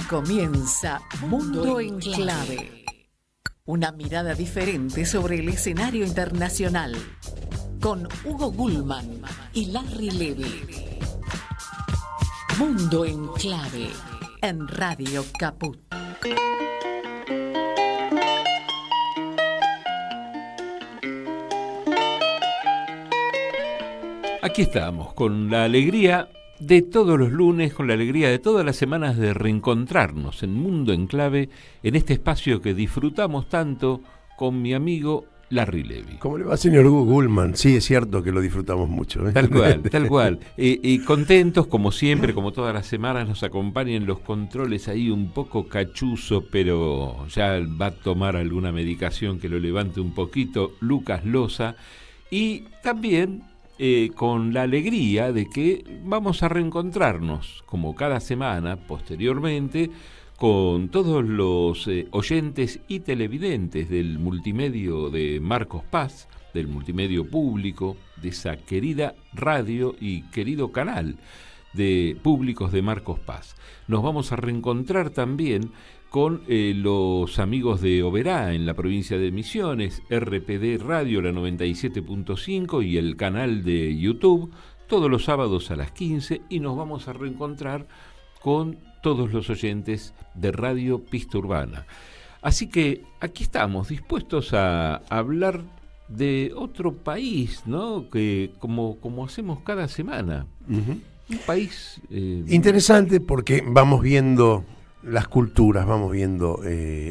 comienza Mundo en Clave. Una mirada diferente sobre el escenario internacional. Con Hugo Gulman y Larry Levy. Mundo en Clave. En Radio Caput. Aquí estamos, con la alegría de todos los lunes, con la alegría de todas las semanas de reencontrarnos en Mundo en Clave, en este espacio que disfrutamos tanto con mi amigo Larry Levy. ¿Cómo le va, señor Hugo Gulman? Sí, es cierto que lo disfrutamos mucho. Tal cual, tal cual. Y contentos, como siempre, como todas las semanas, nos acompañan los controles ahí un poco cachuzo, pero ya va a tomar alguna medicación que lo levante un poquito, Lucas Loza. Y también con la alegría de que vamos a reencontrarnos, como cada semana, posteriormente, con todos los oyentes y televidentes del multimedio de Marcos Paz, del multimedio público, de esa querida radio y querido canal de públicos de Marcos Paz. Nos vamos a reencontrar también con los amigos de Oberá en la provincia de Misiones, RPD Radio, la 97.5 y el canal de YouTube, todos los sábados a las 15, y nos vamos a reencontrar con todos los oyentes de Radio Pista Urbana. Así que aquí estamos, dispuestos a hablar de otro país, ¿no? Que como hacemos cada semana. Uh-huh. Un país interesante, porque vamos viendo las culturas, vamos viendo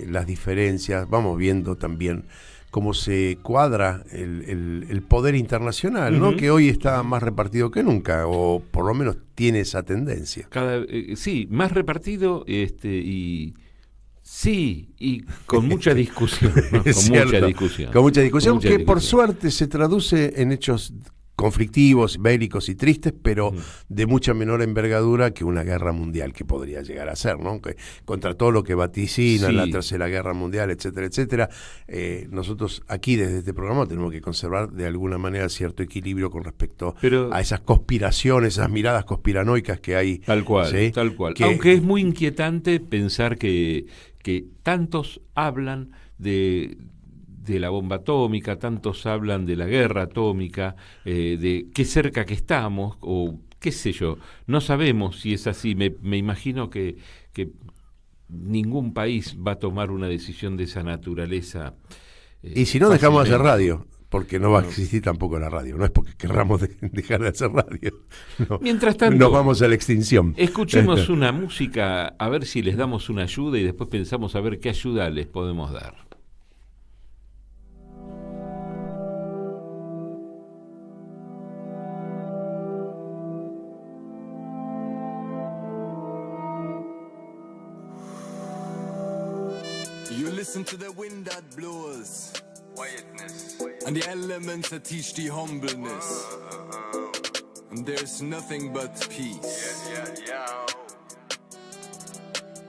las diferencias, vamos viendo también cómo se cuadra el poder internacional, ¿no? Que hoy está más repartido que nunca, o por lo menos tiene esa tendencia. Sí, más repartido y con mucha discusión, ¿no? Con mucha discusión que por suerte se traduce en hechos conflictivos, bélicos y tristes, pero de mucha menor envergadura que una guerra mundial que podría llegar a ser, ¿no? Que contra todo lo que vaticina la Tercera Guerra Mundial, etcétera, etcétera, nosotros aquí desde este programa tenemos que conservar de alguna manera cierto equilibrio con respecto a esas conspiraciones, esas miradas conspiranoicas que hay. Tal cual, ¿sí? Tal cual. Aunque es muy inquietante pensar que tantos hablan de la bomba atómica, tantos hablan de la guerra atómica, de qué cerca que estamos, o qué sé yo, no sabemos si es así. Me imagino que ningún país va a tomar una decisión de esa naturaleza. Y si no, dejamos de hacer radio, porque no va a existir tampoco la radio, no es porque querramos dejar de hacer radio. No. Mientras tanto, nos vamos a la extinción. Escuchemos una música, a ver si les damos una ayuda y después pensamos a ver qué ayuda les podemos dar. Listen to the wind that blows, quietness, and the elements that teach the humbleness. And there's nothing but peace.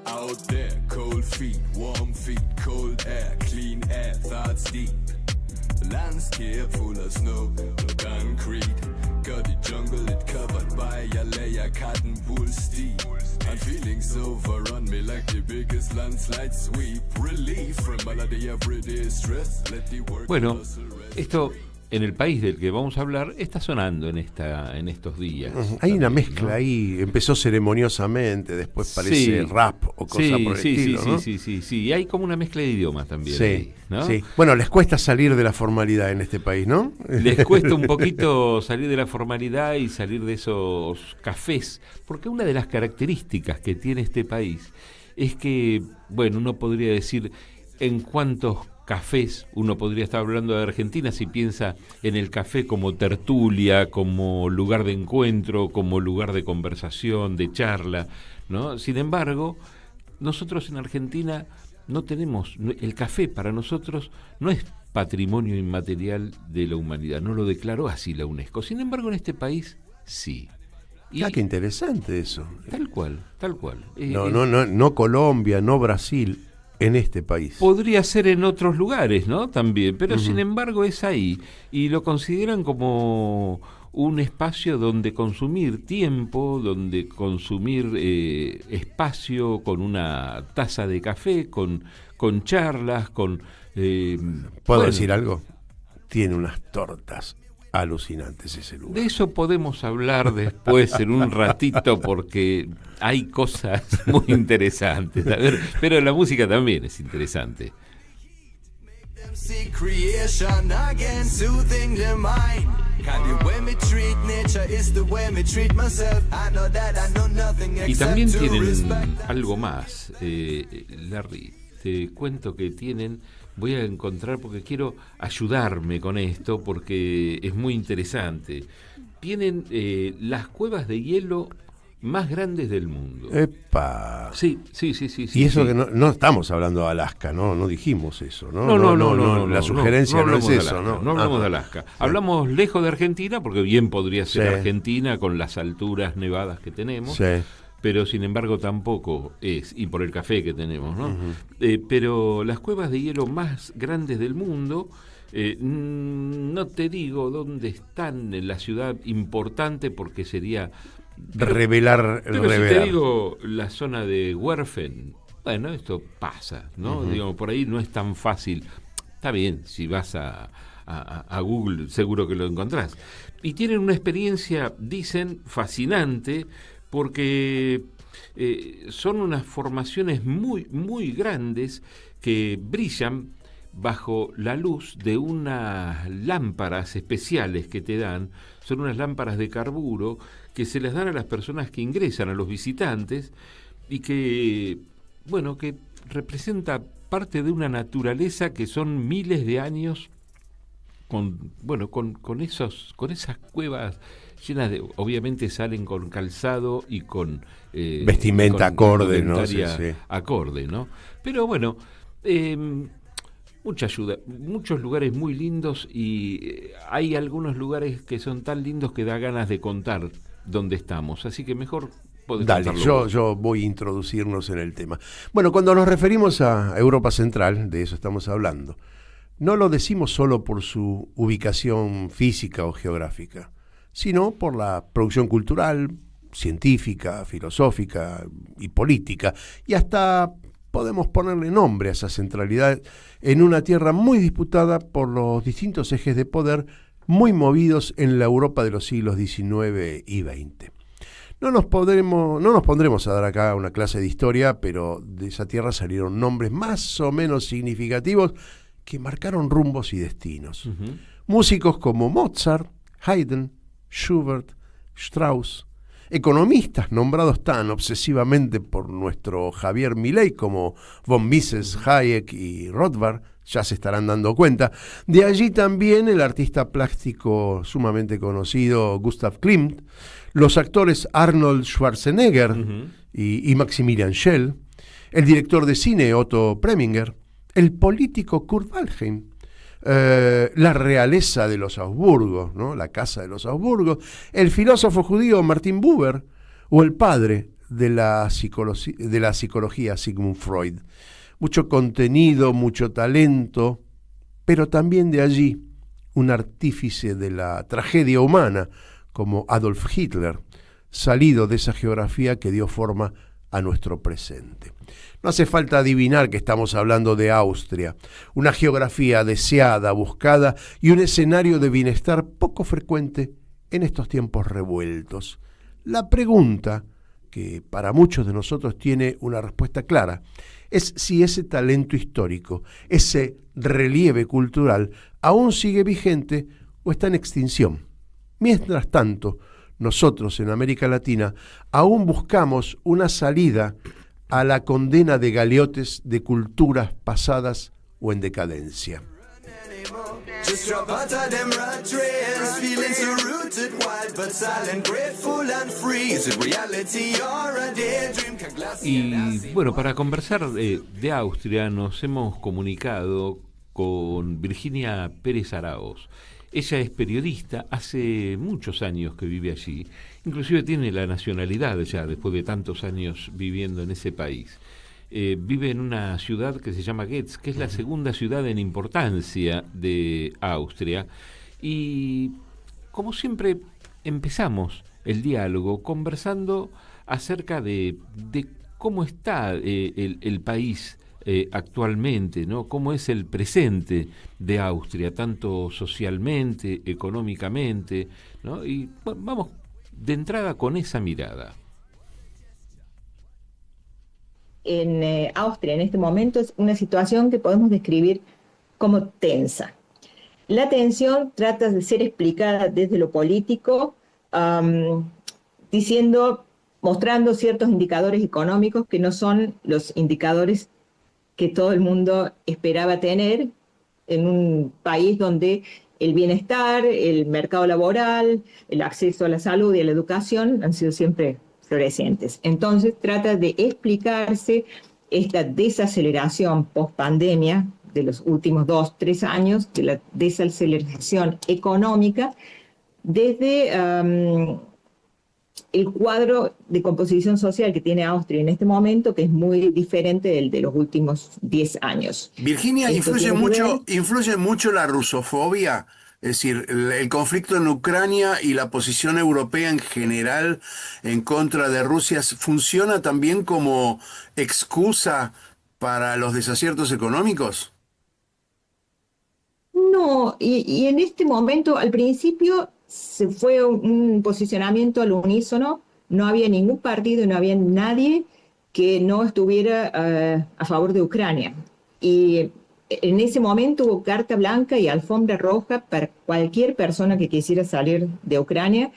Out there, cold feet, warm feet, cold air, clean air, thoughts deep. The landscape full of snow, no concrete. Got the jungle it covered by a layer cotton wool steep. I'm feeling so overrun me like the biggest landslide sweep. Relief from all of the everyday stress. Let the work. Bueno, esto en el país del que vamos a hablar está sonando en estos días. Hay una mezcla, ¿no? Ahí empezó ceremoniosamente, después parece rap o cosa por el estilo, ¿no? Sí, hay como una mezcla de idiomas también. Sí, ahí, ¿no? Sí. Bueno, les cuesta salir de la formalidad en este país, ¿no? Les cuesta un poquito salir de la formalidad y salir de esos cafés, porque una de las características que tiene este país es que, bueno, uno podría decir en cuántos cafés, uno podría estar hablando de Argentina si piensa en el café como tertulia, como lugar de encuentro, como lugar de conversación, de charla, ¿no? Sin embargo, nosotros en Argentina no tenemos, el café para nosotros no es patrimonio inmaterial de la humanidad, no lo declaró así la UNESCO. Sin embargo, en este país sí. Qué interesante eso. Tal cual. No Colombia, no Brasil. En este país. Podría ser en otros lugares, ¿no? También, pero sin embargo es ahí. Y lo consideran como un espacio donde consumir tiempo, donde consumir espacio con una taza de café, con charlas, con... ¿Puedo decir algo? Tiene unas tortas alucinantes ese lugar. De eso podemos hablar después en un ratito porque hay cosas muy interesantes. A ver, pero la música también es interesante. See creation again, soothing the mind. The way me treat nature is the way me treat myself. I know that I know nothing except Y también to tienen respect. algo más, Larry. Te cuento que tienen, voy a encontrar porque quiero ayudarme con esto porque es muy interesante. Tienen las cuevas de hielo más grandes del mundo. ¡Epa! Sí. Y eso sí. que no estamos hablando de Alaska, no dijimos eso, ¿no? No, la sugerencia no es hablamos de eso, Alaska, ¿no? no hablamos de Alaska. Hablamos lejos de Argentina, porque bien podría ser Sí. Argentina con las alturas nevadas que tenemos. Sí. Pero sin embargo tampoco es, y por el café que tenemos, ¿no? Pero las cuevas de hielo más grandes del mundo, no te digo dónde están en la ciudad importante porque sería... Revelar. Pero si te digo la zona de Werfen, bueno, esto pasa, ¿no? Digamos, por ahí no es tan fácil. Está bien, si vas a Google seguro que lo encontrás. Y tienen una experiencia, dicen, fascinante, porque son unas formaciones muy, muy grandes que brillan bajo la luz de unas lámparas especiales que te dan. Son unas lámparas de carburo que se les dan a las personas que ingresan, a los visitantes, y que, bueno, que representa parte de una naturaleza que son miles de años con esas cuevas llenas de, obviamente salen con calzado y con vestimenta acorde, ¿no? Sí. Acorde, ¿no? Pero bueno, mucha ayuda, muchos lugares muy lindos y hay algunos lugares que son tan lindos que da ganas de contar dónde estamos, así que mejor podés Dale, contarlo. yo voy a introducirnos en el tema. Bueno, cuando nos referimos a Europa Central, de eso estamos hablando, no lo decimos solo por su ubicación física o geográfica, sino por la producción cultural, científica, filosófica y política, y hasta podemos ponerle nombre a esa centralidad en una tierra muy disputada por los distintos ejes de poder muy movidos en la Europa de los siglos XIX y XX. No nos pondremos a dar acá una clase de historia, pero de esa tierra salieron nombres más o menos significativos que marcaron rumbos y destinos. Músicos como Mozart, Haydn, Schubert, Strauss, economistas nombrados tan obsesivamente por nuestro Javier Milei como von Mises, Hayek y Rothbard, ya se estarán dando cuenta. De allí también el artista plástico sumamente conocido Gustav Klimt, los actores Arnold Schwarzenegger y Maximilian Schell, el director de cine Otto Preminger, el político Kurt Waldheim, la realeza de los Habsburgos, ¿no? La casa de los Habsburgos, el filósofo judío Martin Buber o el padre de la psicología Sigmund Freud. Mucho contenido, mucho talento, pero también de allí un artífice de la tragedia humana como Adolf Hitler, salido de esa geografía que dio forma a nuestro presente. No hace falta adivinar que estamos hablando de Austria, una geografía deseada, buscada y un escenario de bienestar poco frecuente en estos tiempos revueltos. La pregunta, que para muchos de nosotros tiene una respuesta clara, es si ese talento histórico, ese relieve cultural, aún sigue vigente o está en extinción. Mientras tanto, nosotros en América Latina aún buscamos una salida a la condena de galeotes de culturas pasadas o en decadencia. Just drop out of them rat trails, feeling so rooted, wild but silent, grateful and free. Is it reality or a daydream? Y bueno, para conversar de Austria nos hemos comunicado con Virginia Pérez Araoz. Ella es periodista, hace muchos años que vive allí, inclusive tiene la nacionalidad ya después de tantos años viviendo en ese país. Vive en una ciudad que se llama Getz, que es la segunda ciudad en importancia de Austria, y como siempre empezamos el diálogo conversando acerca de cómo está el país actualmente, ¿no? Cómo es el presente de Austria, tanto socialmente, económicamente, ¿no? Y bueno, vamos de entrada con esa mirada. En Austria en este momento es una situación que podemos describir como tensa. La tensión trata de ser explicada desde lo político, mostrando ciertos indicadores económicos que no son los indicadores que todo el mundo esperaba tener en un país donde el bienestar, el mercado laboral, el acceso a la salud y a la educación han sido siempre florecientes. Entonces trata de explicarse esta desaceleración post-pandemia de los últimos 2-3 años, de la desaceleración económica, desde el cuadro de composición social que tiene Austria en este momento, que es muy diferente del de los últimos 10 años. Virginia, influye mucho la rusofobia, es decir, el conflicto en Ucrania y la posición europea en general en contra de Rusia, ¿funciona también como excusa para los desaciertos económicos? No, y en este momento, al principio, se fue un posicionamiento al unísono, no había ningún partido, no había nadie que no estuviera a favor de Ucrania. Y en ese momento hubo carta blanca y alfombra roja para cualquier persona que quisiera salir de Ucrania.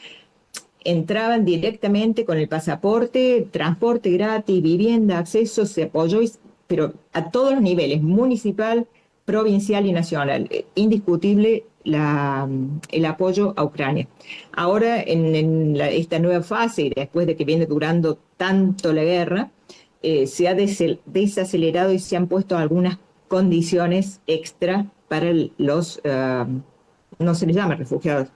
Entraban directamente con el pasaporte, transporte gratis, vivienda, acceso, se apoyó, pero a todos los niveles, municipal, provincial y nacional. Indiscutible el apoyo a Ucrania. Ahora, en esta nueva fase, y después de que viene durando tanto la guerra, se ha desacelerado y se han puesto algunas condiciones extra para los, no se les llama refugiados.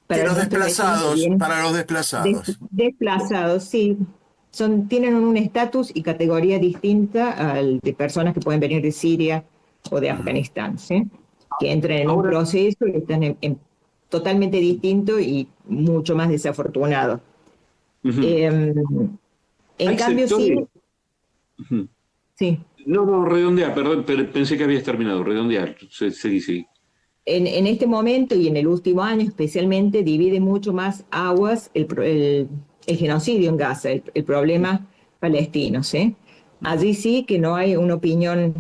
Para los desplazados, para los desplazados. Desplazados, sí. Tienen un estatus y categoría distinta al de personas que pueden venir de Siria o de Afganistán, ¿sí? Que entran en un proceso y están totalmente distinto y mucho más desafortunado. En cambio, sectores... sí. Sí. No, redondear, perdón, pensé que habías terminado, redondear, seguí. En este momento y en el último año especialmente divide mucho más aguas el genocidio en Gaza, el problema palestino, ¿sí? Allí sí que no hay una opinión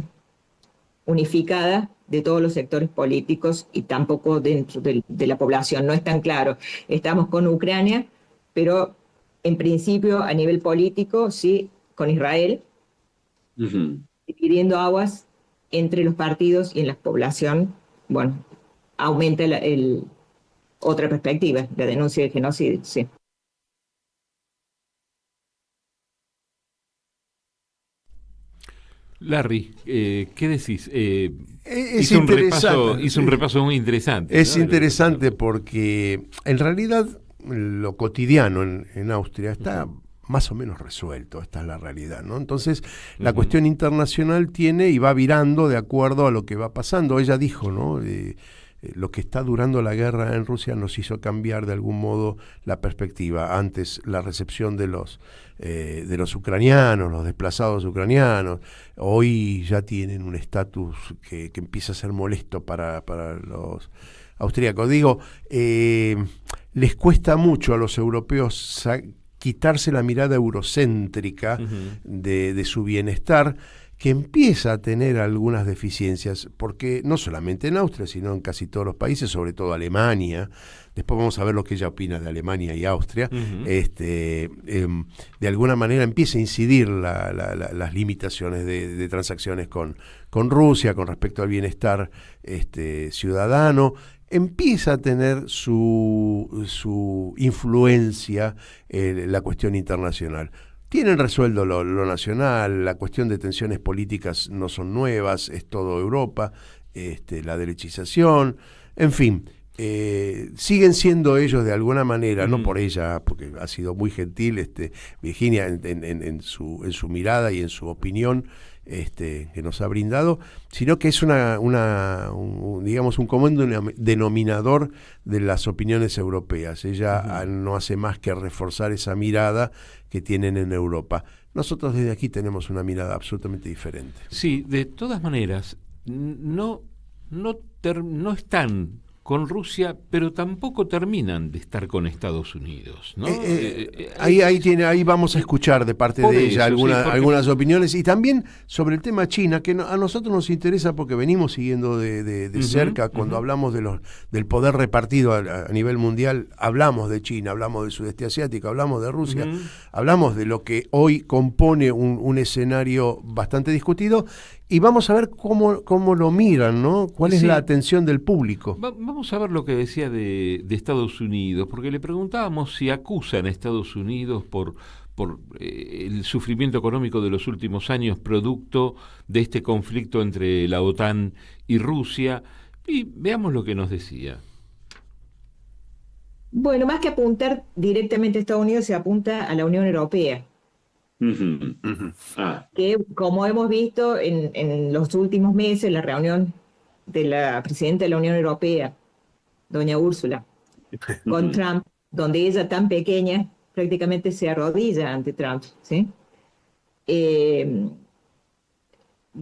unificada de todos los sectores políticos y tampoco dentro de la población, no es tan claro. Estamos con Ucrania, pero en principio a nivel político sí con Israel, dividiendo aguas entre los partidos y en la población, bueno, aumenta otra perspectiva, la denuncia del genocidio, sí. Larry, ¿qué decís? Es interesante. Hizo un repaso muy interesante. Es interesante porque en realidad lo cotidiano en Austria está más o menos resuelto, esta es la realidad, ¿no? Entonces, la cuestión internacional tiene y va virando de acuerdo a lo que va pasando. Ella dijo, ¿no? Lo que está durando la guerra en Rusia nos hizo cambiar de algún modo la perspectiva. Antes la recepción de los ucranianos, los desplazados ucranianos, hoy ya tienen un estatus que empieza a ser molesto para los austríacos. Digo, les cuesta mucho a los europeos quitarse la mirada eurocéntrica de su bienestar, que empieza a tener algunas deficiencias, porque no solamente en Austria, sino en casi todos los países, sobre todo Alemania. Después vamos a ver lo que ella opina de Alemania y Austria. De alguna manera empieza a incidir las limitaciones de transacciones con Rusia, con respecto al bienestar ciudadano. Empieza a tener su influencia en la cuestión internacional. Tienen resuelto lo nacional, la cuestión de tensiones políticas no son nuevas, es todo Europa, la derechización, en fin. siguen siendo ellos de alguna manera, no por ella, porque ha sido muy gentil Virginia en su mirada y en su opinión que nos ha brindado, sino que es digamos un común denominador de las opiniones europeas. Ella no hace más que reforzar esa mirada que tienen en Europa. Nosotros desde aquí tenemos una mirada absolutamente diferente. Sí, de todas maneras, no están con Rusia, pero tampoco terminan de estar con Estados Unidos, ¿no? Ahí vamos a escuchar de parte de ella algunas opiniones, y también sobre el tema China, que a nosotros nos interesa porque venimos siguiendo de cerca. Cuando hablamos del poder repartido a nivel mundial, hablamos de China, hablamos del sudeste asiático, hablamos de Rusia, hablamos de lo que hoy compone un escenario bastante discutido. Y vamos a ver cómo lo miran, ¿no? ¿Cuál es la atención del público? Vamos a ver lo que decía de Estados Unidos, porque le preguntábamos si acusan a Estados Unidos por el sufrimiento económico de los últimos años producto de este conflicto entre la OTAN y Rusia. Y veamos lo que nos decía. Bueno, más que apuntar directamente a Estados Unidos, se apunta a la Unión Europea. Que, como hemos visto en los últimos meses, la reunión de la presidenta de la Unión Europea, doña Úrsula, con Trump, donde ella, tan pequeña, prácticamente se arrodilla ante Trump, ¿sí?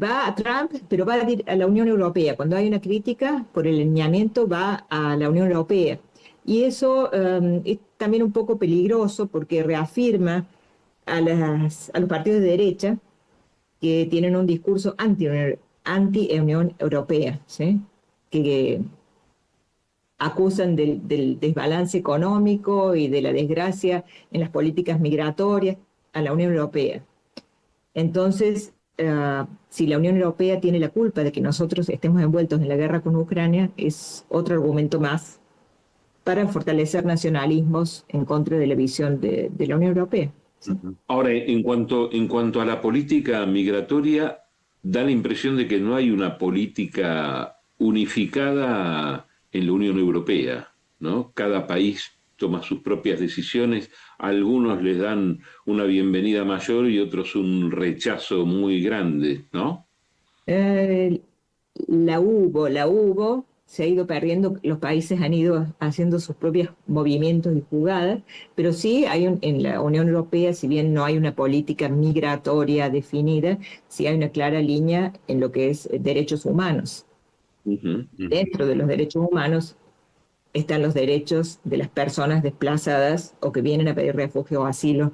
Va a Trump, pero va a la Unión Europea. Cuando hay una crítica por el alineamiento, va a la Unión Europea. Y eso es también un poco peligroso, porque reafirma a los partidos de derecha que tienen un discurso anti-Unión Europea, ¿sí? Que acusan del desbalance económico y de la desgracia en las políticas migratorias a la Unión Europea. Entonces, si la Unión Europea tiene la culpa de que nosotros estemos envueltos en la guerra con Ucrania, es otro argumento más para fortalecer nacionalismos en contra de la visión de la Unión Europea. ¿Sí? Ahora, en cuanto a la política migratoria, da la impresión de que no hay una política unificada en la Unión Europea, ¿no? Cada país toma sus propias decisiones, algunos les dan una bienvenida mayor y otros un rechazo muy grande, ¿no? La hubo, se ha ido perdiendo, los países han ido haciendo sus propios movimientos y jugadas, pero sí hay en la Unión Europea, si bien no hay una política migratoria definida, sí hay una clara línea en lo que es derechos humanos. Dentro de los derechos humanos están los derechos de las personas desplazadas o que vienen a pedir refugio o asilo.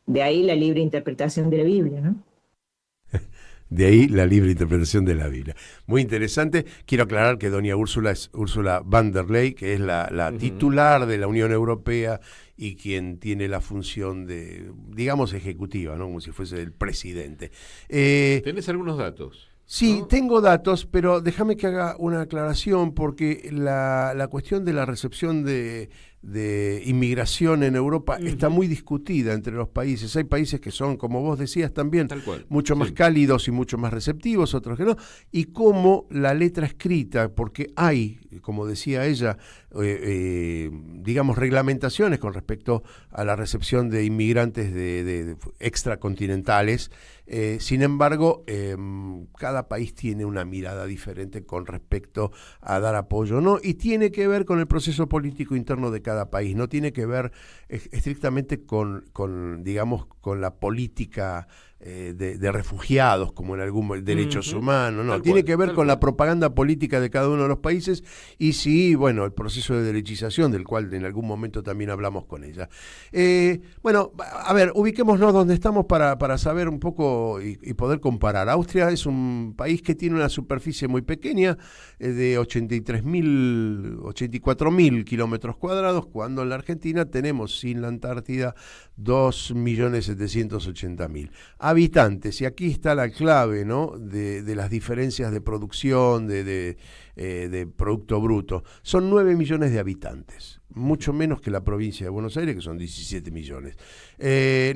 De ahí la libre interpretación de la Biblia, ¿no? De ahí la libre interpretación de la Biblia. Muy interesante. Quiero aclarar que doña Úrsula es Ursula von der Leyen, que es la titular de la Unión Europea y quien tiene la función de, digamos, ejecutiva, ¿no? Como si fuese el presidente. ¿Tenés algunos datos? Sí, ¿no? Tengo datos, pero déjame que haga una aclaración, porque la cuestión de la recepción de inmigración en Europa está muy discutida entre los países. Hay países que son, como vos decías también, mucho más cálidos y mucho más receptivos, otros que no. Y cómo la letra escrita, porque hay, como decía ella, digamos, reglamentaciones con respecto a la recepción de inmigrantes de extracontinentales. Sin embargo, cada país tiene una mirada diferente con respecto a dar apoyo, ¿no? Y tiene que ver con el proceso político interno de cada país, no tiene que ver estrictamente con digamos, con la política de refugiados, como en algún derechos humanos, no, tiene que ver con la propaganda política de cada uno de los países y sí, bueno, el proceso de derechización, del cual en algún momento también hablamos con ella. Bueno, a ver, ubiquémonos donde estamos para saber un poco y poder comparar. Austria es un país que tiene una superficie muy pequeña, de 84.000 kilómetros cuadrados, cuando en la Argentina tenemos, sin la Antártida, 2.780.000 habitantes. Y aquí está la clave, ¿no? de las diferencias de producción, de de Producto Bruto. Son 9 millones de habitantes, mucho menos que la provincia de Buenos Aires, que son 17 millones.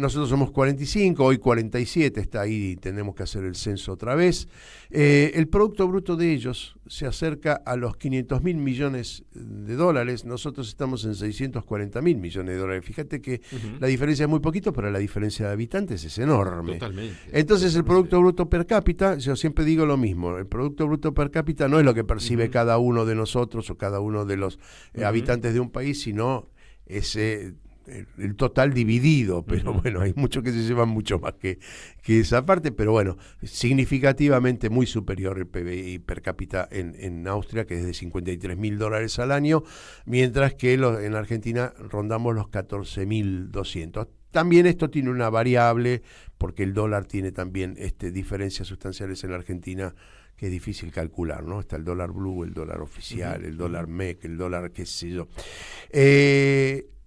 Nosotros somos 45, hoy 47, está ahí, tenemos que hacer el censo otra vez. El Producto Bruto de ellos se acerca a los 500.000 millones de dólares, nosotros estamos en 640.000 millones de dólares. Fíjate que la diferencia es muy poquito, pero la diferencia de habitantes es enorme. Totalmente. Entonces el Producto Bruto per cápita, yo siempre digo lo mismo, el Producto Bruto per cápita no es lo que percibe cada uno de nosotros o cada uno de los habitantes de un país, sino ese el total dividido, pero bueno, hay muchos que se llevan mucho más que esa parte, pero bueno, significativamente muy superior el PBI per cápita en Austria, que es de $53.000 al año, mientras que en Argentina rondamos los 14.200. También esto tiene una variable, porque el dólar tiene también diferencias sustanciales en la Argentina que es difícil calcular, ¿no? Está el dólar blue, el dólar oficial, el dólar MEC, el dólar qué sé yo.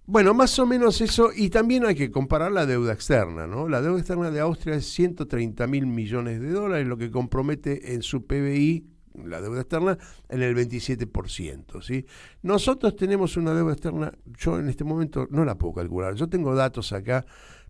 Bueno, más o menos eso, y también hay que comparar la deuda externa, ¿no? La deuda externa de Austria es 130.000 millones de dólares, lo que compromete en su PBI, la deuda externa, en el 27%, ¿sí? Nosotros tenemos una deuda externa, yo en este momento no la puedo calcular, yo tengo datos acá,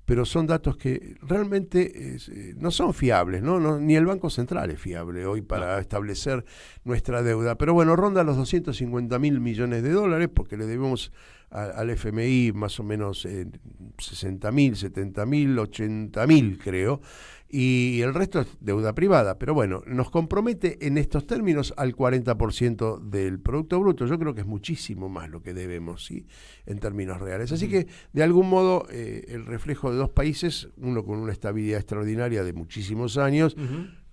pero son datos que realmente no son fiables, ¿no? Ni el Banco Central es fiable hoy para establecer nuestra deuda. Pero bueno, ronda los 250.000 millones de dólares, porque le debemos al FMI más o menos 60.000, 70.000, 80.000 creo, y el resto es deuda privada. Pero bueno, nos compromete en estos términos al 40% del Producto Bruto. Yo creo que es muchísimo más lo que debemos, ¿sí? En términos reales. Así que, de algún modo, el reflejo de dos países, uno con una estabilidad extraordinaria de muchísimos años.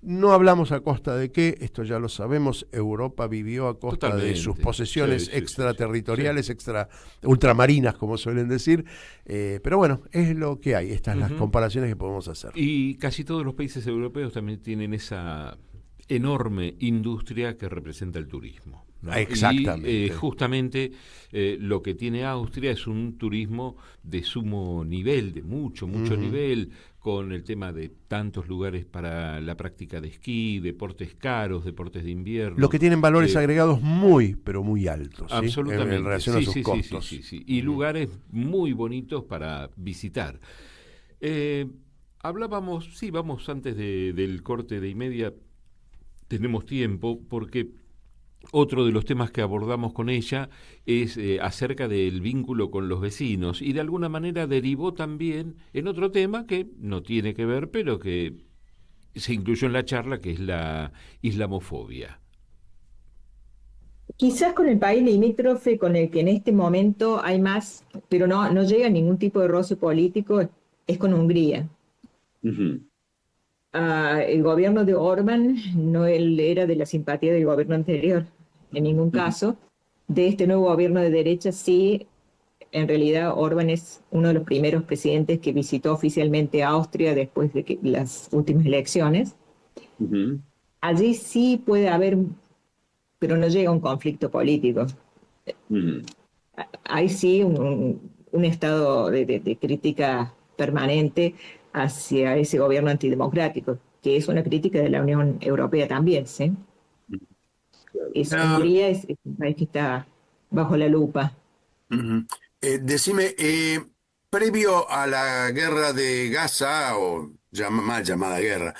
No hablamos a costa de qué, esto ya lo sabemos, Europa vivió a costa de sus posesiones extraterritoriales, ultramarinas, como suelen decir, pero bueno, es lo que hay, estas las comparaciones que podemos hacer. Y casi todos los países europeos también tienen esa enorme industria que representa el turismo, ¿no? Exactamente. Y justamente lo que tiene Austria es un turismo de sumo nivel, de mucho nivel, con el tema de tantos lugares para la práctica de esquí, deportes caros, deportes de invierno. Lo que tienen valores agregados muy, pero muy altos, ¿sí? Absolutamente. En relación a sus costos. Sí. Y lugares muy bonitos para visitar. Hablábamos, vamos antes del corte de y media, tenemos tiempo, porque otro de los temas que abordamos con ella es acerca del vínculo con los vecinos, y de alguna manera derivó también en otro tema que no tiene que ver, pero que se incluyó en la charla, que es la islamofobia. Quizás con el país limítrofe con el que en este momento hay más, pero no llega a ningún tipo de roce político, es con Hungría. El gobierno de Orbán no era de la simpatía del gobierno anterior, en ningún caso. De este nuevo gobierno de derecha, sí, en realidad Orbán es uno de los primeros presidentes que visitó oficialmente Austria después de las últimas elecciones. Allí sí puede haber, pero no llega a un conflicto político. Hay sí un estado de crítica permanente hacia ese gobierno antidemocrático, que es una crítica de la Unión Europea también, ¿sí? Hungría es un país que está bajo la lupa. Decime, previo a la guerra de Gaza, o mal llamada guerra,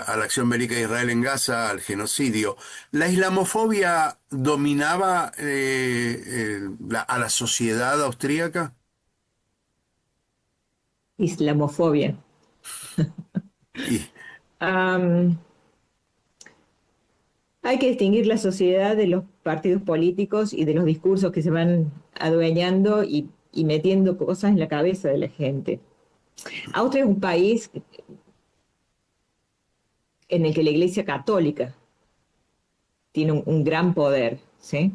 a la acción bélica de Israel en Gaza, al genocidio, ¿la islamofobia dominaba a la sociedad austríaca? Islamofobia. Hay que distinguir la sociedad de los partidos políticos y de los discursos que se van adueñando y metiendo cosas en la cabeza de la gente. Austria es un país en el que la Iglesia Católica tiene un gran poder, ¿sí?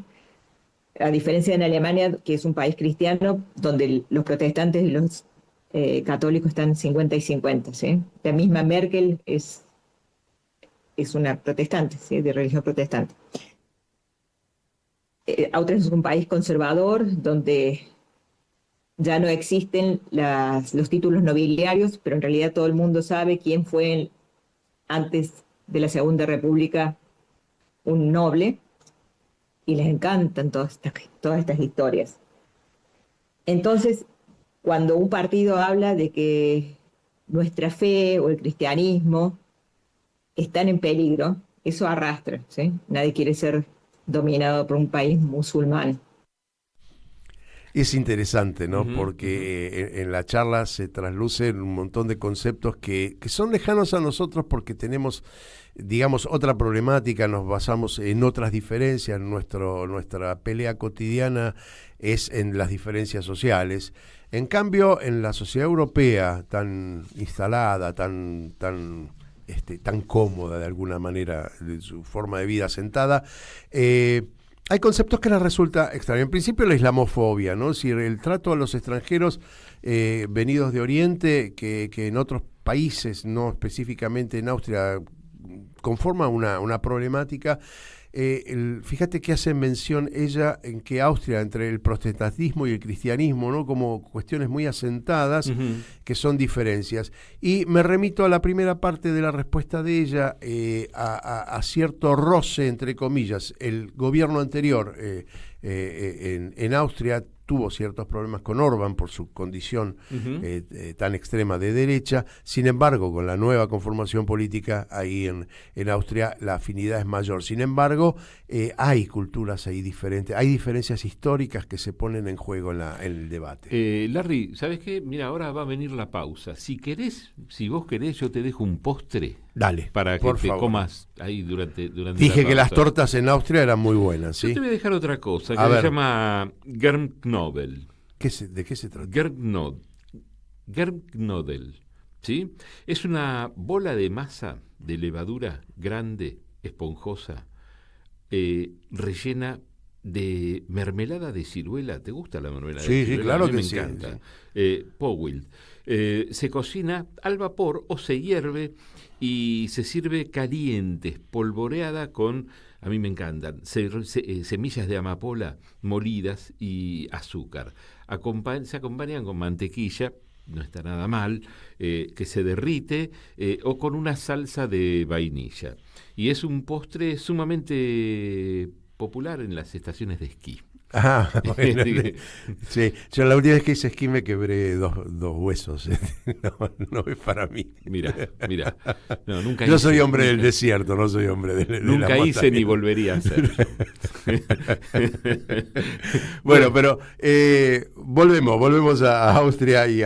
A diferencia de Alemania, que es un país cristiano, donde los protestantes y los católicos están 50 y 50, ¿sí? La misma Merkel es una protestante, ¿sí? De religión protestante. Austria es un país conservador, donde ya no existen los títulos nobiliarios, pero en realidad todo el mundo sabe quién fue antes de la Segunda República un noble, y les encantan todas estas historias. Entonces, cuando un partido habla de que nuestra fe o el cristianismo están en peligro, eso arrastra, ¿sí? Nadie quiere ser dominado por un país musulmán. Es interesante, ¿no? Porque en la charla se traslucen un montón de conceptos que son lejanos a nosotros porque tenemos, digamos, otra problemática, nos basamos en otras diferencias, nuestra pelea cotidiana es en las diferencias sociales. En cambio, en la sociedad europea, tan instalada, tan cómoda de alguna manera, de su forma de vida asentada, hay conceptos que les resulta extraño. En principio la islamofobia, ¿no? Es decir, el trato a los extranjeros venidos de Oriente, que en otros países, no específicamente en Austria, conforma una problemática. Fíjate que hace mención ella en que Austria, entre el protestantismo y el cristianismo, ¿no? Como cuestiones muy asentadas, que son diferencias. Y me remito a la primera parte de la respuesta de ella, a cierto roce, entre comillas. El gobierno anterior en Austria tuvo ciertos problemas con Orbán por su condición tan extrema de derecha. Sin embargo, con la nueva conformación política ahí en Austria, la afinidad es mayor. Sin embargo, hay culturas ahí diferentes, hay diferencias históricas que se ponen en juego en el debate. Larry, ¿sabes qué? Mira, ahora va a venir la pausa. Si vos querés, yo te dejo un postre. Dale, para que por te favor. Comas ahí durante Dije que las tortas en Austria eran muy buenas, ¿sí? Yo te voy a dejar otra cosa que se llama Germknödel. ¿De qué se trata? Germknödel, ¿sí? Es una bola de masa de levadura grande, esponjosa, rellena de mermelada de ciruela. ¿Te gusta la mermelada de ciruela? Sí, claro que me sí. encanta. Powell. Se cocina al vapor o se hierve y se sirve caliente, espolvoreada con, a mí me encantan, semillas de amapola molidas y azúcar. Se acompañan con mantequilla, no está nada mal, que se derrite, o con una salsa de vainilla. Y es un postre sumamente popular en las estaciones de esquí. Bueno, sí, yo la última vez que hice esquí me quebré dos huesos. No es para mí. Mira. No, nunca yo soy hombre del desierto, no soy hombre de nunca la hice montaña. ni volvería a hacer. Bueno, pero volvemos a Austria y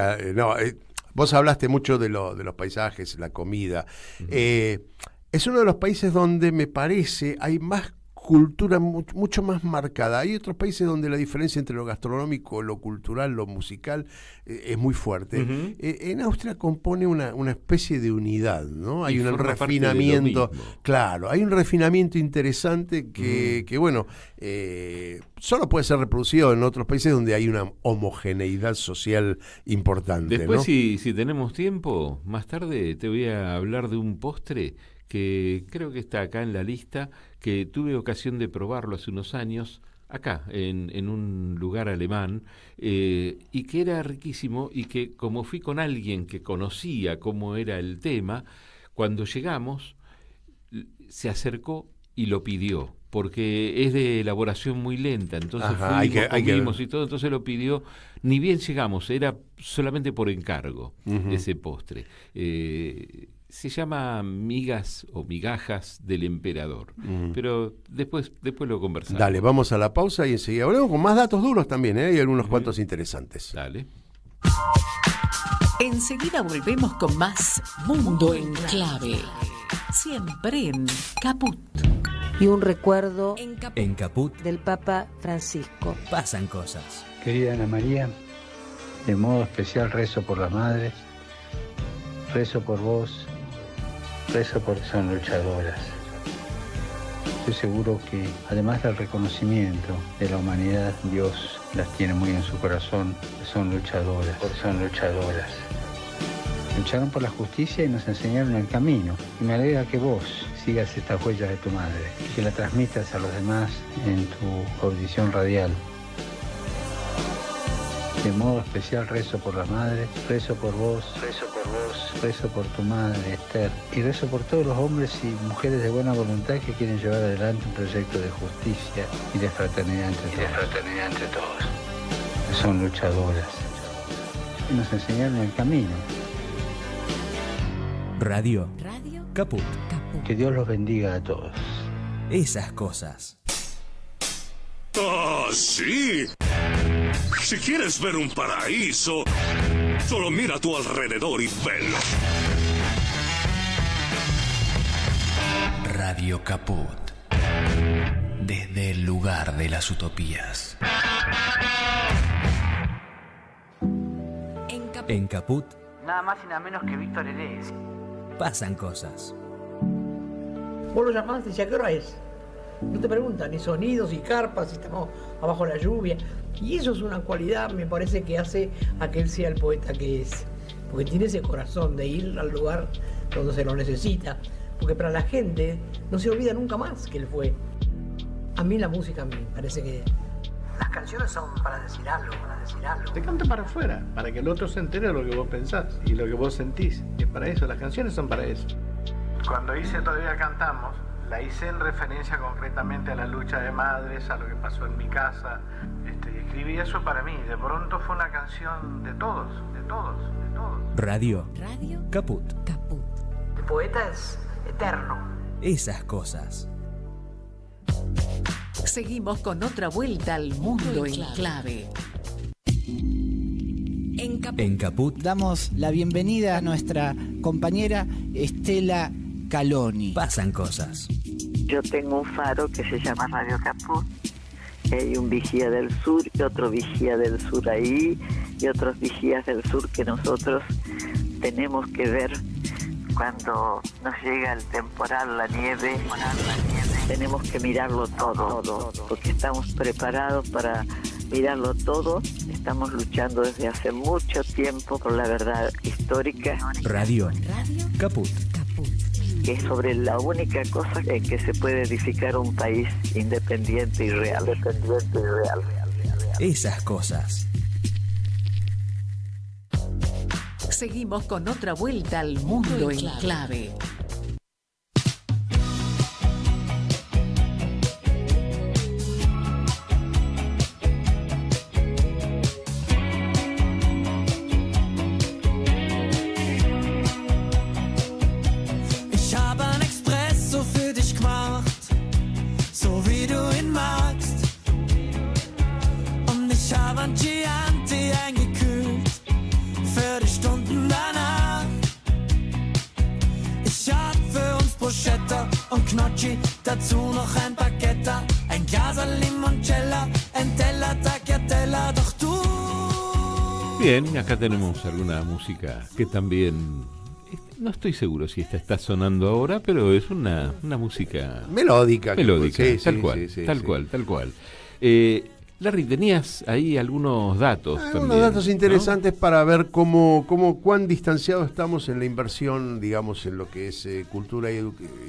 vos hablaste mucho de los paisajes, la comida. Es uno de los países donde me parece hay más cultura mucho más marcada. Hay otros países donde la diferencia entre lo gastronómico, lo cultural, lo musical es muy fuerte. En Austria compone una especie de unidad, ¿no? Hay un refinamiento, claro, hay un refinamiento interesante que bueno, solo puede ser reproducido en otros países donde hay una homogeneidad social importante. Después, ¿no? si tenemos tiempo, más tarde te voy a hablar de un postre que creo que está acá en la lista, que tuve ocasión de probarlo hace unos años, acá, en un lugar alemán, y que era riquísimo, y que como fui con alguien que conocía cómo era el tema, cuando llegamos, se acercó y lo pidió, porque es de elaboración muy lenta, entonces comimos y todo, entonces lo pidió, ni bien llegamos, era solamente por encargo ese postre. Se llama migas o migajas del emperador, pero después lo conversamos. Dale, vamos a la pausa y enseguida volvemos con más datos duros también, hay algunos cuantos interesantes. Dale. Enseguida volvemos con más Mundo en Clave, siempre en Caput. Y un recuerdo en Caput del Papa Francisco. Pasan cosas. Querida Ana María, de modo especial rezo por las madres, rezo por vos, rezo porque son luchadoras. Estoy seguro que, además del reconocimiento de la humanidad, Dios las tiene muy en su corazón. Son luchadoras. Lucharon por la justicia y nos enseñaron el camino. Y me alegra que vos sigas estas huellas de tu madre, que la transmitas a los demás en tu audición radial. De modo especial rezo por las madres, rezo por vos, rezo por tu madre, Esther, y rezo por todos los hombres y mujeres de buena voluntad que quieren llevar adelante un proyecto de justicia y de fraternidad entre todos. Son luchadoras y nos enseñaron el camino. Radio Caput. Que Dios los bendiga a todos. Esas cosas. ¡Ah, sí! Si quieres ver un paraíso, solo mira a tu alrededor y velo. Radio Caput. Desde el lugar de las utopías. En Caput nada más y nada menos que Víctor Heredia. pasan cosas. Vos lo llamás y decís, ¿a qué hora es? No te preguntan ni sonidos, ni carpas, si estamos abajo de la lluvia. Y eso es una cualidad, me parece, que hace a que él sea el poeta que es. Porque tiene ese corazón de ir al lugar donde se lo necesita. Porque para la gente no se olvida nunca más que él fue. A mí la música me parece que las canciones son para decir algo, Te canta para afuera, para que el otro se entere de lo que vos pensás y lo que vos sentís. Y es para eso, las canciones son para eso. Cuando hice Todavía Cantamos, la hice en referencia concretamente a la lucha de madres, a lo que pasó en mi casa. Y escribí eso para mí. De pronto fue una canción de todos. Radio Caput. El poeta es eterno. Esas cosas. Seguimos con otra vuelta al mundo en clave. En Caput damos la bienvenida a nuestra compañera Estela Caloni. pasan cosas. Yo tengo un faro que se llama Radio Caput. Hay un vigía del sur y otro vigía del sur ahí y otros vigías del sur que nosotros tenemos que ver cuando nos llega el temporal, la nieve. Tenemos que mirarlo todo, porque estamos preparados para mirarlo todo. Estamos luchando desde hace mucho tiempo por la verdad histórica. Radio Caput. Que es sobre la única cosa en que se puede edificar un país independiente y real. Esas cosas. Seguimos con otra vuelta al mundo en clave. Ich habe einen Espresso für dich gemacht, so wie du ihn magst. Und ich habe ein Chianti eingekühlt für die Stunden danach. Ich hab für uns Bruschetta und Gnocchi, dazu noch ein Baguetta, ein Glas Limoncello, ein Teller Tagliatella, doch du. Bien, acá tenemos alguna música que también... No estoy seguro si esta está sonando ahora, pero es una música... Melódica. Sí, tal cual. Larry, tenías ahí algunos datos también. Unos datos interesantes, ¿no? Para ver cuán distanciados estamos en la inversión, digamos, en lo que es cultura y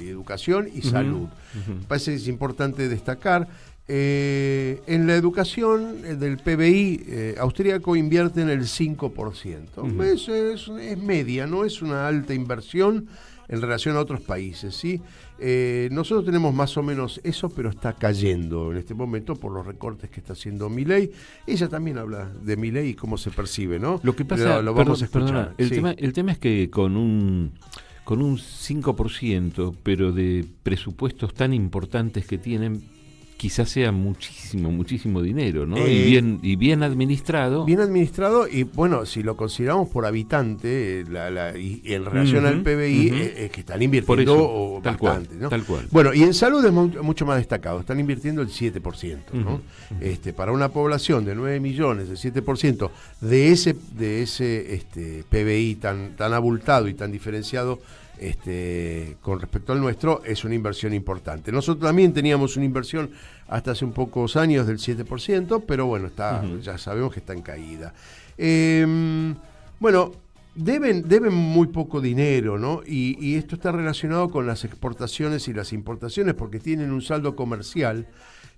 educación y salud. Me parece que es importante destacar. En la educación del PBI austríaco invierte en el 5%. Es media, no es una alta inversión en relación a otros países, ¿sí? Nosotros tenemos más o menos eso, pero está cayendo en este momento por los recortes que está haciendo Milei. Ella también habla de Milei y cómo se percibe, ¿no? Lo que pasa, lo vamos a escuchar. Perdona, el tema es que con un 5%, pero de presupuestos tan importantes que tienen, quizás sea muchísimo dinero, ¿no? Y bien administrado. Bien administrado, y bueno, si lo consideramos por habitante, y en relación al PBI, que están invirtiendo bastante, ¿no? Tal cual. Bueno, y en salud es mucho más destacado, están invirtiendo el 7%, ¿no? Para una población de 9 millones, el 7% de ese PBI tan abultado y tan diferenciado, con respecto al nuestro, es una inversión importante. Nosotros también teníamos una inversión hasta hace un pocos años del 7%, pero bueno, ya sabemos que está en caída. Bueno, deben muy poco dinero, ¿no? Y esto está relacionado con las exportaciones y las importaciones, porque tienen un saldo comercial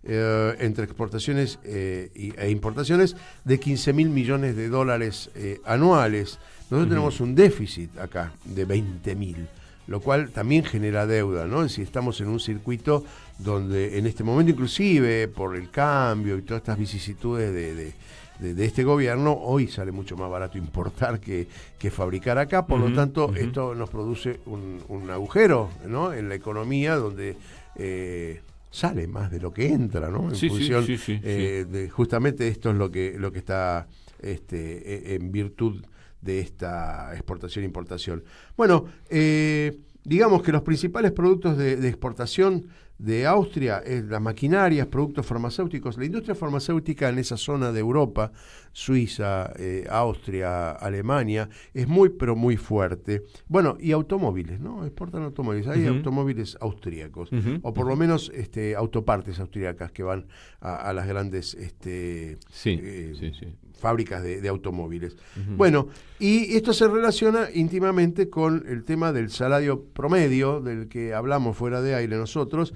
entre exportaciones e importaciones de 15.000 millones de dólares anuales. Nosotros tenemos un déficit acá de 20.000, lo cual también genera deuda, ¿no? Es decir, estamos en un circuito donde en este momento, inclusive por el cambio y todas estas vicisitudes de este gobierno, hoy sale mucho más barato importar que fabricar acá. Por lo tanto, esto nos produce un agujero, ¿no?, en la economía, donde sale más de lo que entra, ¿no? En función de justamente esto es lo que está en virtud de esta exportación-importación. Bueno, digamos que los principales productos de exportación de Austria es las maquinarias, productos farmacéuticos. La industria farmacéutica en esa zona de Europa, Suiza, Austria, Alemania, es muy, pero muy fuerte. Bueno, y automóviles, ¿no? Exportan automóviles. Hay automóviles austríacos, o por lo menos autopartes austríacas que van a las grandes fábricas de automóviles. Bueno, y esto se relaciona íntimamente con el tema del salario promedio, del que hablamos fuera de aire nosotros.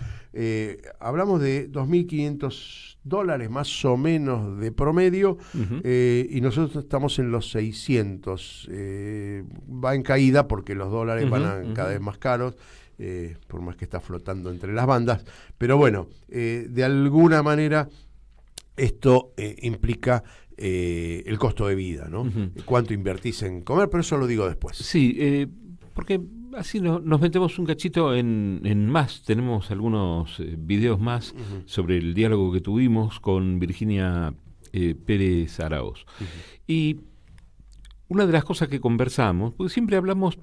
Hablamos de $2.500 más o menos de promedio, y nosotros estamos en los 600. Va en caída porque los dólares van cada vez más caros, por más que está flotando entre las bandas. Pero bueno, de alguna manera esto implica el costo de vida, ¿no? Cuánto invertís en comer, pero eso lo digo después. Sí, porque así nos metemos un cachito en más. Tenemos algunos videos más sobre el diálogo que tuvimos con Virginia Pérez Araoz. Y una de las cosas que conversamos, porque siempre hablamos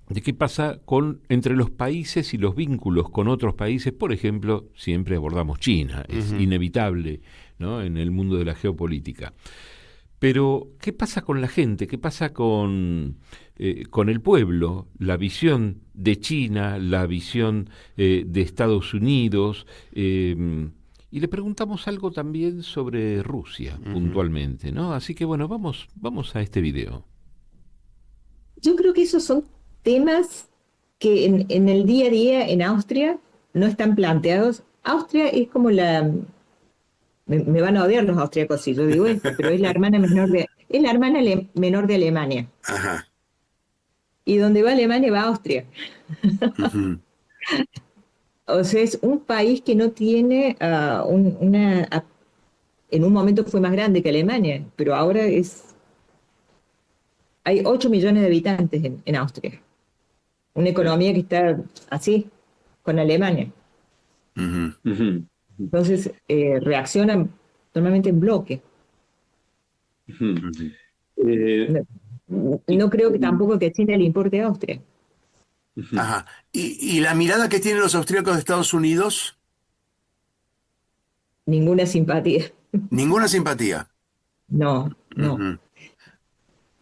de qué pasa entre los países y los vínculos con otros países. Por ejemplo, siempre abordamos China, es inevitable, ¿no?, en el mundo de la geopolítica. Pero, ¿qué pasa con la gente? ¿Qué pasa con el pueblo? La visión de China, la visión de Estados Unidos. Y le preguntamos algo también sobre Rusia, puntualmente, ¿no? Así que, bueno, vamos a este video. Yo creo que esos son temas que en el día a día en Austria no están planteados. Austria es como me van a odiar los austríacos si yo digo esto, pero es la hermana menor de Alemania. Ajá. Y donde va Alemania va Austria. O sea, es un país que no tiene en un momento fue más grande que Alemania, pero ahora hay 8 millones de habitantes en Austria. Una economía que está así, con Alemania. Entonces, reaccionan normalmente en bloque. No creo que tampoco que China le importe a Austria. Ajá. ¿Y la mirada que tienen los austríacos de Estados Unidos? Ninguna simpatía. ¿Ninguna simpatía? No.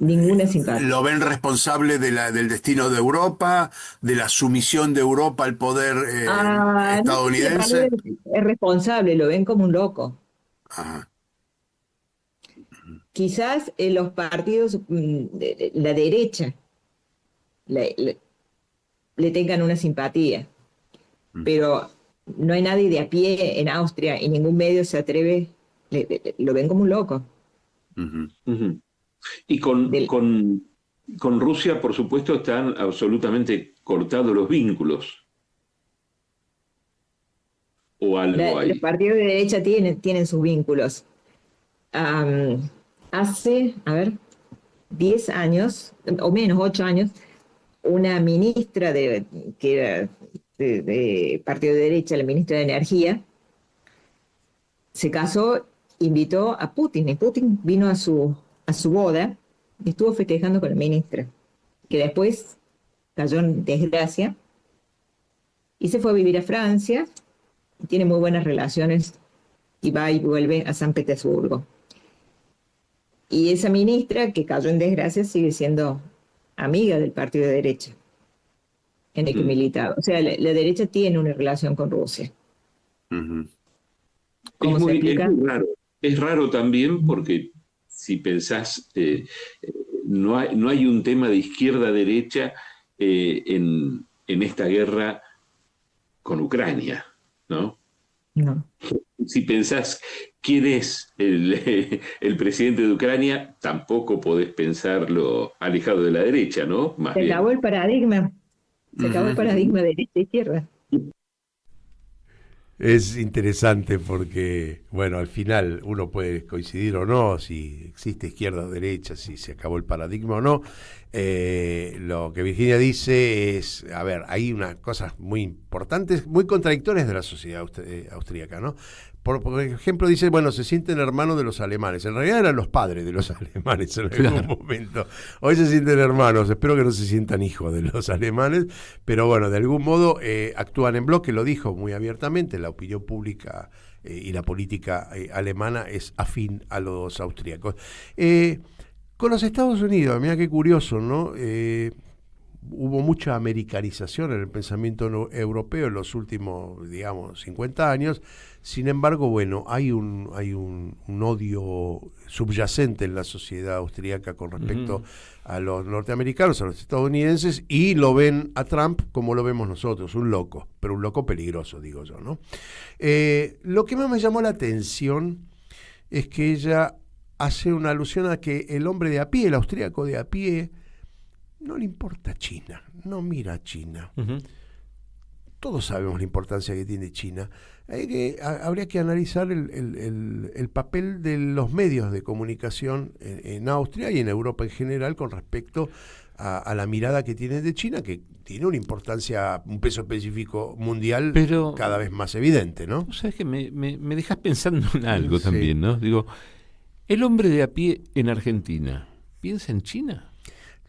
Ninguna simpatía. ¿Lo ven responsable del destino de Europa, de la sumisión de Europa al poder estadounidense? Es responsable, lo ven como un loco. Ajá. Quizás los partidos, la derecha, le tengan una simpatía, pero no hay nadie de a pie en Austria y ningún medio se atreve, lo ven como un loco. Y con Rusia, por supuesto, están absolutamente cortados los vínculos. ¿O algo hay? Los partidos de derecha tienen sus vínculos. Hace, 10 años, o menos, 8 años, una ministra que era de partido de derecha, la ministra de Energía, se casó, invitó a Putin, y Putin vino a su boda y estuvo festejando con la ministra, que después cayó en desgracia y se fue a vivir a Francia, y tiene muy buenas relaciones y va y vuelve a San Petersburgo. Y esa ministra que cayó en desgracia sigue siendo amiga del partido de derecha en el que militaba. O sea, la derecha tiene una relación con Rusia. Es muy raro. Es raro también porque si pensás, no hay un tema de izquierda-derecha en esta guerra con Ucrania, ¿no? No. Si pensás quién es el presidente de Ucrania, tampoco podés pensarlo alejado de la derecha, ¿no? Más Se bien. acabó el paradigma. Se acabó el paradigma de derecha-izquierda. Es interesante porque, bueno, al final uno puede coincidir o no, si existe izquierda o derecha, si se acabó el paradigma o no. Lo que Virginia dice es, a ver, hay unas cosas muy importantes, muy contradictorias de la sociedad austríaca, ¿no? Por ejemplo, dice, bueno, se sienten hermanos de los alemanes. En realidad eran los padres de los alemanes en algún momento. Hoy se sienten hermanos. Espero que no se sientan hijos de los alemanes. Pero bueno, de algún modo actúan en bloque. Lo dijo muy abiertamente. La opinión pública y la política alemana es afín a los austríacos. Con los Estados Unidos, mira qué curioso, ¿no? Hubo mucha americanización en el pensamiento europeo en los últimos, digamos, 50 años. Sin embargo, bueno, hay un odio subyacente en la sociedad austríaca con respecto a los norteamericanos, a los estadounidenses, y lo ven a Trump como lo vemos nosotros, un loco, pero un loco peligroso, digo yo, ¿no? Lo que más me llamó la atención es que ella hace una alusión a que el hombre de a pie, el austríaco de a pie, no le importa China, no mira a China. Todos sabemos la importancia que tiene China. Habría que analizar el papel de los medios de comunicación en Austria y en Europa en general con respecto a la mirada que tienen de China, que tiene una importancia, un peso específico mundial, pero cada vez más evidente, ¿no? O sea, es que me dejas pensando en algo también, ¿no? Digo, el hombre de a pie en Argentina, ¿piensa en China?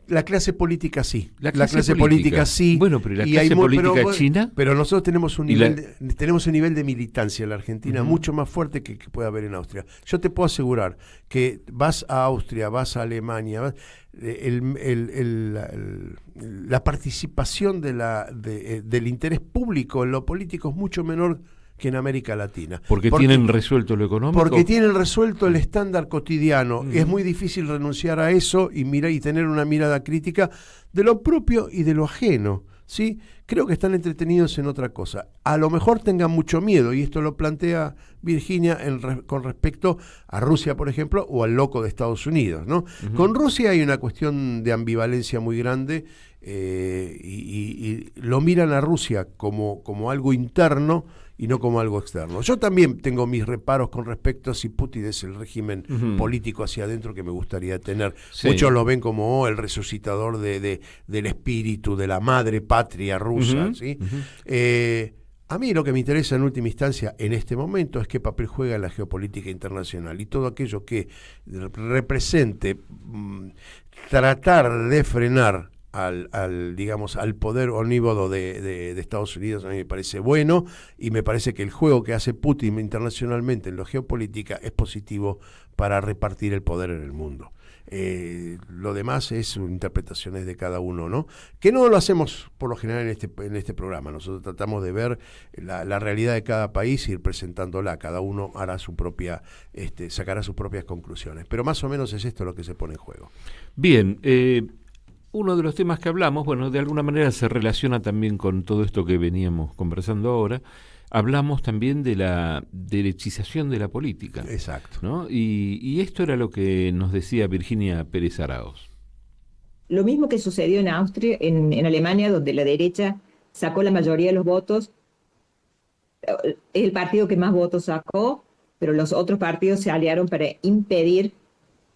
La clase política sí. La clase política sí. Bueno, pero la clase política china. Pero nosotros tenemos un nivel de militancia en la Argentina mucho más fuerte que puede haber en Austria. Yo te puedo asegurar que vas a Austria, vas a Alemania, la participación del interés público en lo político es mucho menor que en América Latina. Porque tienen resuelto lo económico. Porque tienen resuelto el estándar cotidiano. Es muy difícil renunciar a eso y tener una mirada crítica de lo propio y de lo ajeno, ¿sí? Creo que están entretenidos en otra cosa. A lo mejor tengan mucho miedo, y esto lo plantea Virginia con respecto a Rusia, por ejemplo, o al loco de Estados Unidos, ¿no? Con Rusia hay una cuestión de ambivalencia muy grande, y lo miran a Rusia como algo interno y no como algo externo. Yo también tengo mis reparos con respecto a si Putin es el régimen político hacia adentro que me gustaría tener. Sí. Muchos lo ven como el resucitador del espíritu de la madre patria rusa, ¿sí? A mí lo que me interesa en última instancia en este momento es qué papel juega la geopolítica internacional y todo aquello que represente tratar de frenar al poder omnívodo de Estados Unidos. A mí me parece bueno, y me parece que el juego que hace Putin internacionalmente en la geopolítica es positivo para repartir el poder en el mundo. Lo demás es interpretaciones de cada uno, ¿no? Que no lo hacemos por lo general en este programa. Nosotros tratamos de ver la realidad de cada país y ir presentándola. Cada uno hará su propia, sacará sus propias conclusiones. Pero más o menos es esto lo que se pone en juego. Bien, uno de los temas que hablamos, bueno, de alguna manera se relaciona también con todo esto que veníamos conversando ahora. Hablamos también de la derechización de la política. Exacto. ¿No? Y esto era lo que nos decía Virginia Pérez Araoz. Lo mismo que sucedió en Austria, en Alemania, donde la derecha sacó la mayoría de los votos. Es el partido que más votos sacó, pero los otros partidos se aliaron para impedir,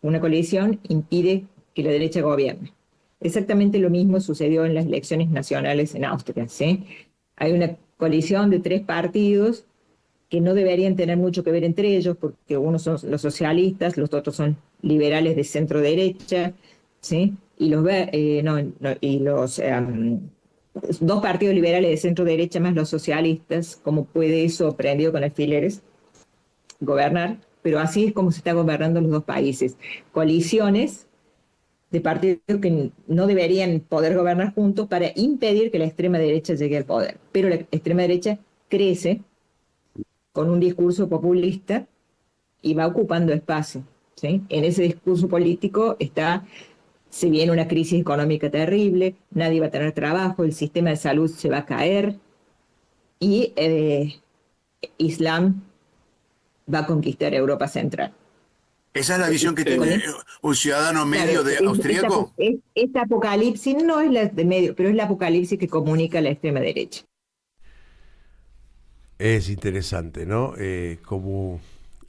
una coalición impide que la derecha gobierne. Exactamente lo mismo sucedió en las elecciones nacionales en Austria, ¿sí? Hay una coalición de 3 partidos que no deberían tener mucho que ver entre ellos, porque unos son los socialistas, los otros son liberales de centro derecha, ¿sí? Y los 2 partidos liberales de centro derecha más los socialistas, como puede eso, prendido con alfileres, gobernar, pero así es como se está gobernando los 2 países. Coaliciones de partidos que no deberían poder gobernar juntos para impedir que la extrema derecha llegue al poder. Pero la extrema derecha crece con un discurso populista y va ocupando espacio, ¿sí? En ese discurso político se viene una crisis económica terrible, nadie va a tener trabajo, el sistema de salud se va a caer, y Islam va a conquistar Europa Central. ¿Esa es la visión que tiene un ciudadano medio de austríaco? Esta apocalipsis no es la de medio, pero es la apocalipsis que comunica la extrema derecha. Es interesante, ¿no? Como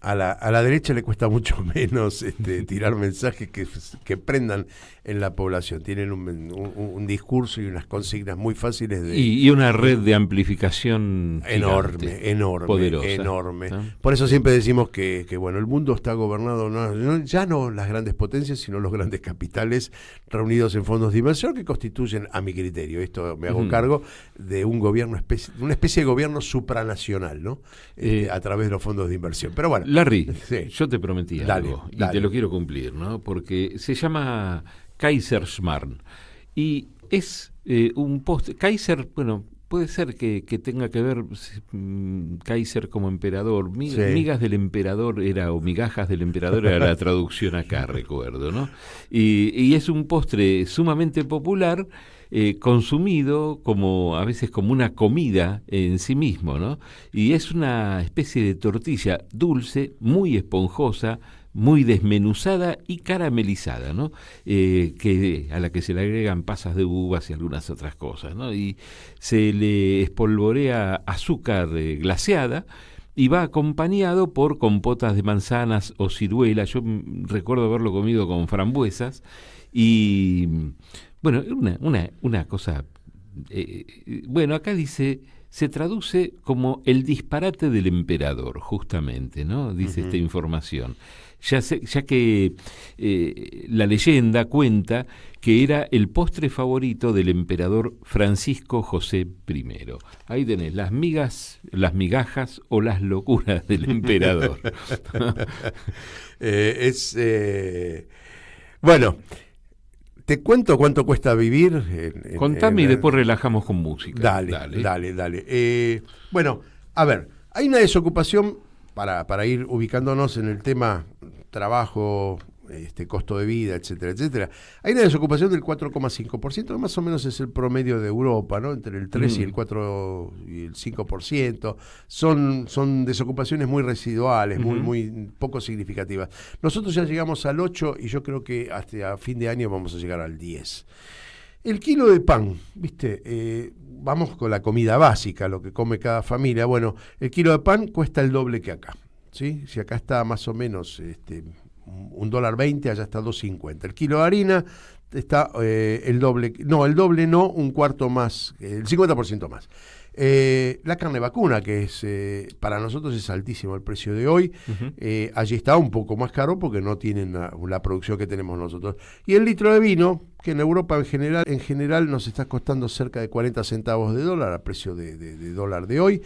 a la derecha le cuesta mucho menos tirar mensajes que prendan en la población. Tienen un discurso y unas consignas muy fáciles de... Y una red de amplificación enorme, poderosa, enorme. ¿no? Por eso siempre decimos que bueno, el mundo está gobernado ya no las grandes potencias, sino los grandes capitales reunidos en fondos de inversión que constituyen, a mi criterio, esto me hago cargo, de un gobierno, una especie de gobierno supranacional, ¿no? A través de los fondos de inversión. Pero bueno, Larry, sí. yo te prometí algo y te lo quiero cumplir, ¿no? Porque se llama Kaiserschmarrn y es un postre. Kaiser, bueno, puede ser que tenga que ver Kaiser como emperador. Migas del emperador o migajas del emperador era la traducción acá, recuerdo, ¿no? Y es un postre sumamente popular, consumido a veces como una comida en sí mismo, ¿no? Y es una especie de tortilla dulce, muy esponjosa, muy desmenuzada y caramelizada, ¿no? A la que se le agregan pasas de uvas y algunas otras cosas, ¿no? Y se le espolvorea azúcar glaseada y va acompañado por compotas de manzanas o ciruelas. Yo recuerdo haberlo comido con frambuesas y, bueno, una cosa... bueno, acá dice... Se traduce como el disparate del emperador, justamente, ¿no? Dice esta información. Ya que la leyenda cuenta que era el postre favorito del emperador Francisco José I. Ahí tenés las migajas o las locuras del emperador. Bueno... ¿Te cuento cuánto cuesta vivir? Contame y después relajamos con música. Dale. Bueno, a ver, hay una desocupación, para ir ubicándonos en el tema trabajo, costo de vida, etcétera, etcétera. Hay una desocupación del 4,5%, que más o menos es el promedio de Europa, ¿no? Entre el 3 y el 4 y el 5%. Son desocupaciones muy residuales, muy poco significativas. Nosotros ya llegamos al 8 y yo creo que hasta fin de año vamos a llegar al 10. El kilo de pan, ¿viste? Vamos con la comida básica, lo que come cada familia. Bueno, el kilo de pan cuesta el doble que acá, ¿sí? Si acá está más o menos... $1.20, allá está $2.50. El kilo de harina está el doble, un cuarto más, el 50% más. La carne vacuna, que es para nosotros es altísimo el precio de hoy, allí está un poco más caro porque no tienen la producción que tenemos nosotros. Y el litro de vino, que en Europa en general nos está costando cerca de 40 centavos de dólar, a precio de dólar de hoy,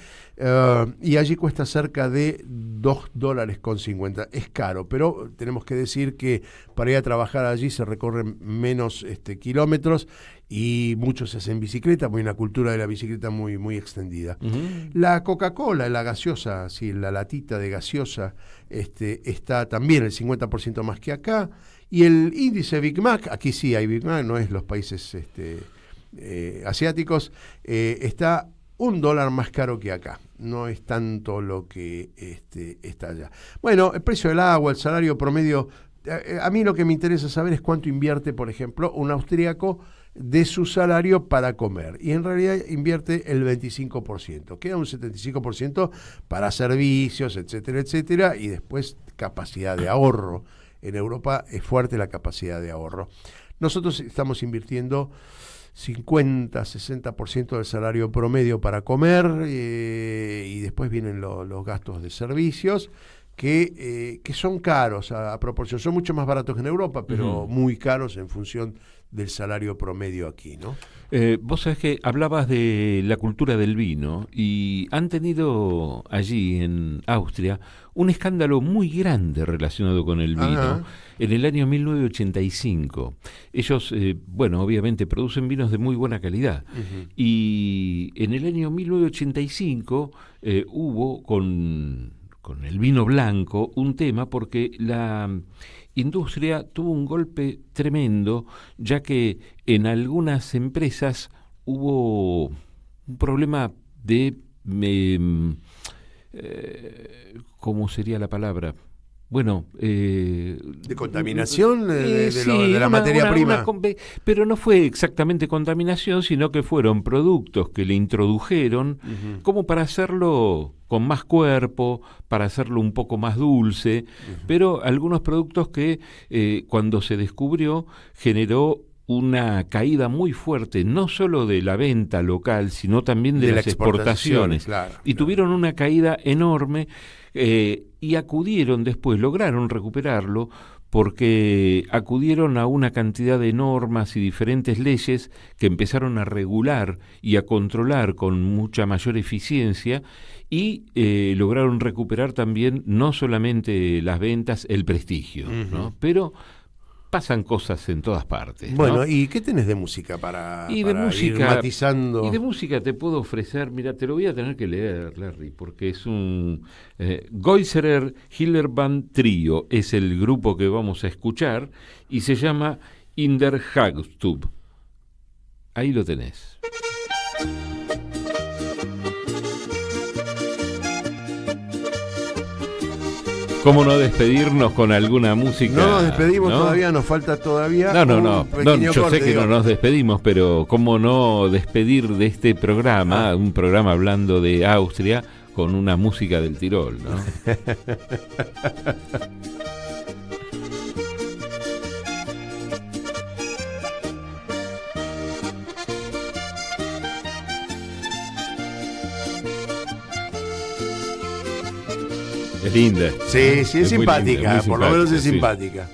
y allí cuesta cerca de $2.50. Es caro, pero tenemos que decir que para ir a trabajar allí se recorren menos kilómetros y muchos se hacen bicicleta, hay una cultura de la bicicleta muy, muy extendida. La Coca-Cola, la gaseosa, sí, la latita de gaseosa, está también el 50% más que acá. Y el índice Big Mac, aquí sí hay Big Mac, no es los países asiáticos, está $1 más caro que acá. No es tanto lo que está allá. Bueno, el precio del agua, el salario promedio, a mí lo que me interesa saber es cuánto invierte, por ejemplo, un austríaco de su salario para comer, y en realidad invierte el 25%, queda un 75% para servicios, etcétera, etcétera, y después capacidad de ahorro. En Europa es fuerte la capacidad de ahorro. Nosotros estamos invirtiendo 50-60% del salario promedio para comer, y después vienen los gastos de servicios, que son caros a proporción. Son mucho más baratos que en Europa, pero muy caros en función del salario promedio aquí, ¿no? Vos sabés que hablabas de la cultura del vino y han tenido allí en Austria un escándalo muy grande relacionado con el vino en el año 1985. Ellos, obviamente producen vinos de muy buena calidad, y en el año 1985 hubo con el vino blanco un tema porque la industria tuvo un golpe tremendo, ya que en algunas empresas hubo un problema de ¿cómo sería la palabra? Bueno, de contaminación de sí, la materia prima. Pero no fue exactamente contaminación, sino que fueron productos que le introdujeron como para hacerlo con más cuerpo, para hacerlo un poco más dulce, pero algunos productos que cuando se descubrió generó una caída muy fuerte, no solo de la venta local, sino también de las exportaciones. Y tuvieron una caída enorme y acudieron después, lograron recuperarlo, porque acudieron a una cantidad de normas y diferentes leyes que empezaron a regular y a controlar con mucha mayor eficiencia y lograron recuperar también no solamente las ventas, el prestigio, ¿no? Pero pasan cosas en todas partes, ¿no? Bueno, ¿y qué tenés de música para ir matizando? Y de música te puedo ofrecer, mira, te lo voy a tener que leer, Larry, porque es un Geusserer Hillerband Trio, es el grupo que vamos a escuchar, y se llama In der Hagstube. Ahí lo tenés. ¿Cómo no despedirnos con alguna música? No nos despedimos, ¿no? Todavía, nos falta todavía. No, yo sé que no nos despedimos, pero ¿cómo no despedir de este programa, un programa hablando de Austria, con una música del Tirol, ¿no? Es linda. Sí, es simpática, linda, por lo menos es sí. simpática.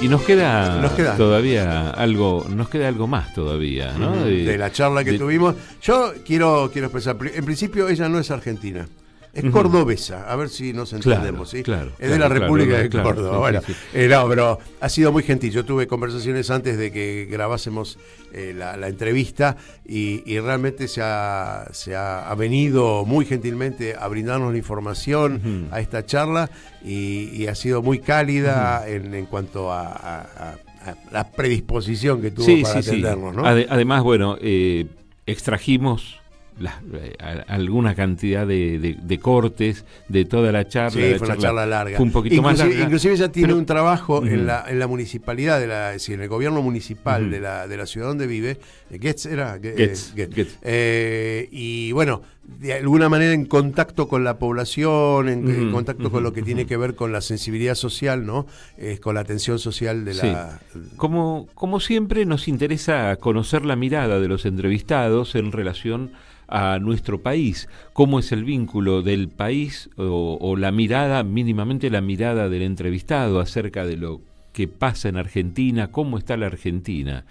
Y nos queda todavía algo, más todavía, ¿no? De la charla que tuvimos. Yo quiero expresar, en principio ella no es argentina. Es cordobesa, a ver si nos entendemos, ¿sí? Es de la República de Córdoba. Sí, bueno, sí. No, pero ha sido muy gentil. Yo tuve conversaciones antes de que grabásemos la entrevista y realmente se ha venido muy gentilmente a brindarnos la información a esta charla y ha sido muy cálida en cuanto a la predisposición que tuvo para atendernos, ¿no? Además, bueno, extrajimos alguna cantidad de cortes de toda la charla. Sí, fue una charla larga. Fue un poquito más larga. Inclusive ella tiene un trabajo en la municipalidad, es decir, en el gobierno municipal de la ciudad donde vive, Getz. Y bueno, de alguna manera en contacto con la población, en contacto con lo que tiene que ver con la sensibilidad social, ¿no? Con la atención social de la... Como siempre nos interesa conocer la mirada de los entrevistados en relación a nuestro país, cómo es el vínculo del país o la mirada, mínimamente la mirada del entrevistado acerca de lo que pasa en Argentina, cómo está la Argentina.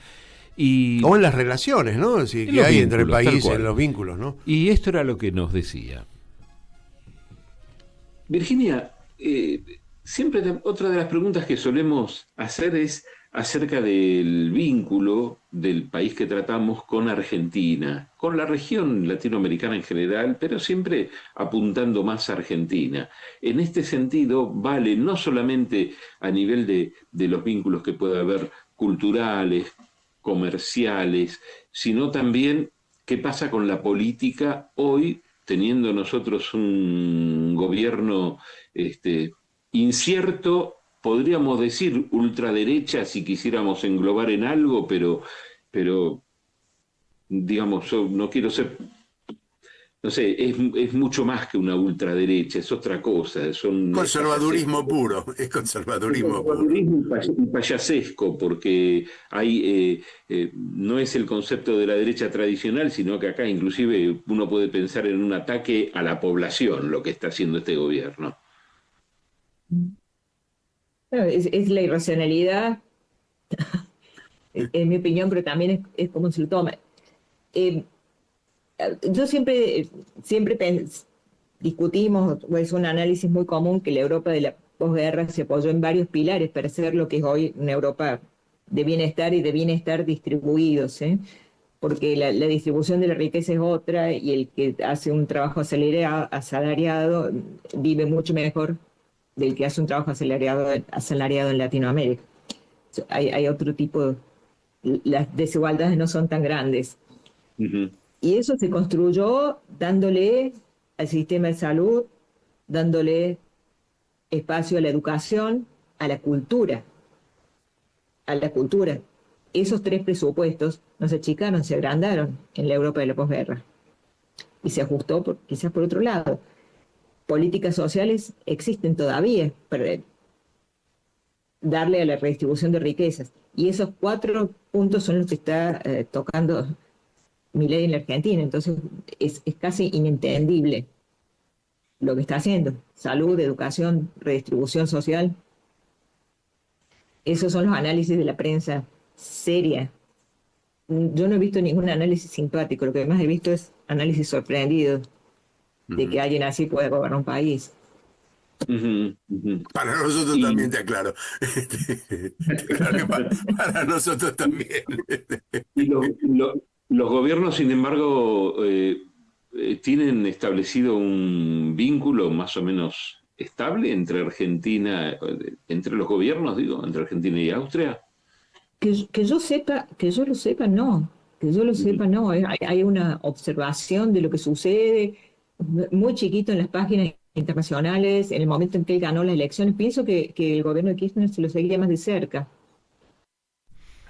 O en las relaciones, ¿no? Es decir, que hay entre el país, en los vínculos, ¿no? Y esto era lo que nos decía. Virginia, siempre otra de las preguntas que solemos hacer es acerca del vínculo del país que tratamos con Argentina, con la región latinoamericana en general, pero siempre apuntando más a Argentina. En este sentido, vale no solamente a nivel de los vínculos que puede haber culturales, comerciales, sino también qué pasa con la política hoy, teniendo nosotros un gobierno incierto, podríamos decir ultraderecha si quisiéramos englobar en algo, pero digamos, yo no quiero ser, no sé, es mucho más que una ultraderecha, es otra cosa. Conservadurismo puro, es conservadurismo puro. Y payasesco, porque hay no es el concepto de la derecha tradicional, sino que acá inclusive uno puede pensar en un ataque a la población, lo que está haciendo este gobierno. Es la irracionalidad, en mi opinión, pero también es como se lo toma. Yo siempre discutimos, o es un análisis muy común, que la Europa de la posguerra se apoyó en varios pilares para ser lo que es hoy una Europa de bienestar y de bienestar distribuidos, porque la distribución de la riqueza es otra y el que hace un trabajo asalariado vive mucho mejor del que hace un trabajo asalariado en Latinoamérica. hay otro tipo, las desigualdades no son tan grandes. Ujú. Y eso se construyó dándole al sistema de salud, dándole espacio a la educación, a la cultura. Esos 3 presupuestos no se achicaron, se agrandaron en la Europa de la posguerra. Y se ajustó quizás por otro lado. Políticas sociales existen todavía para darle a la redistribución de riquezas. Y esos 4 puntos son los que está tocando Milei en la Argentina. Entonces es casi inentendible lo que está haciendo. Salud, educación, redistribución social. Esos son los análisis de la prensa seria. Yo no he visto ningún análisis simpático. Lo que más he visto es análisis sorprendido de que alguien así puede gobernar un país. Para nosotros también, te aclaro. Claro que para nosotros también. Y los gobiernos, sin embargo, tienen establecido un vínculo más o menos estable entre Argentina, entre los gobiernos, digo, entre Argentina y Austria. Que yo lo sepa, no. Hay una observación de lo que sucede muy chiquito en las páginas internacionales. En el momento en que él ganó las elecciones, pienso que el gobierno de Kirchner se lo seguía más de cerca.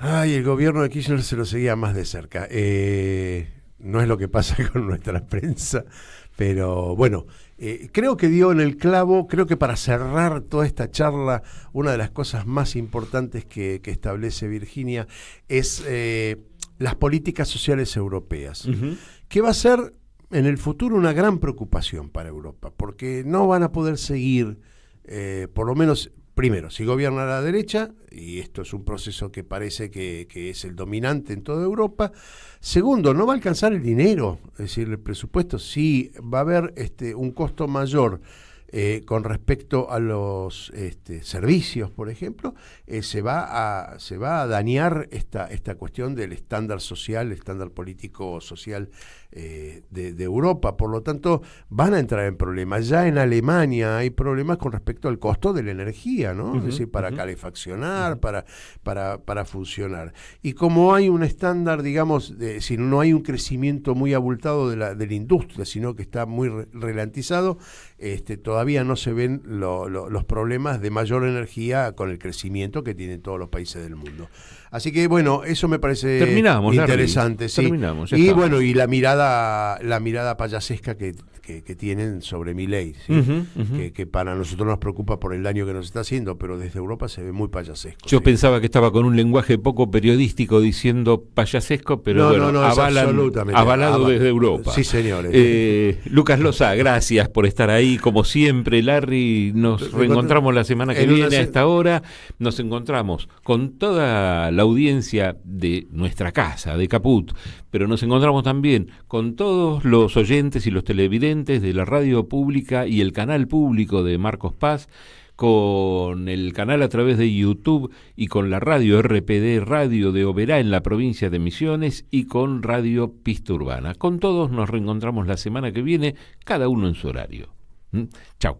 El gobierno de Kirchner se lo seguía más de cerca. No es lo que pasa con nuestra prensa, pero bueno, creo que dio en el clavo. Creo que para cerrar toda esta charla, una de las cosas más importantes que establece Virginia es las políticas sociales europeas, que va a ser en el futuro una gran preocupación para Europa, porque no van a poder seguir, por lo menos, primero, si gobierna la derecha, y esto es un proceso que parece que es el dominante en toda Europa. Segundo, no va a alcanzar el dinero, es decir, el presupuesto sí va a haber un costo mayor con respecto a los servicios, por ejemplo. Se va a dañar esta cuestión del estándar social, el estándar político social de Europa. Por lo tanto, van a entrar en problemas. Ya en Alemania hay problemas con respecto al costo de la energía, ¿no? Es decir, para calefaccionar, para funcionar. Y como hay un estándar, digamos, si no hay un crecimiento muy abultado de la industria, sino que está muy ralentizado, todavía no se ven los problemas de mayor energía con el crecimiento que tienen todos los países del mundo. Así que bueno, eso me parece interesante. Sí. Terminamos, y bueno, y la mirada payasesca que tienen sobre Milei, ¿sí? Que para nosotros nos preocupa por el daño que nos está haciendo, pero desde Europa se ve muy payasesco. Yo pensaba que estaba con un lenguaje poco periodístico diciendo payasesco, pero avalado desde Europa. Sí, señores. Lucas Loza, gracias por estar ahí, como siempre. Larry, nos reencontramos la semana que viene a esta hora. Nos encontramos con toda la audiencia de nuestra casa, de Caput, pero nos encontramos también con todos los oyentes y los televidentes de la radio pública y el canal público de Marcos Paz, con el canal a través de YouTube y con la radio RPD, Radio de Oberá en la provincia de Misiones, y con Radio Pista Urbana. Con todos nos reencontramos la semana que viene, cada uno en su horario. Chau.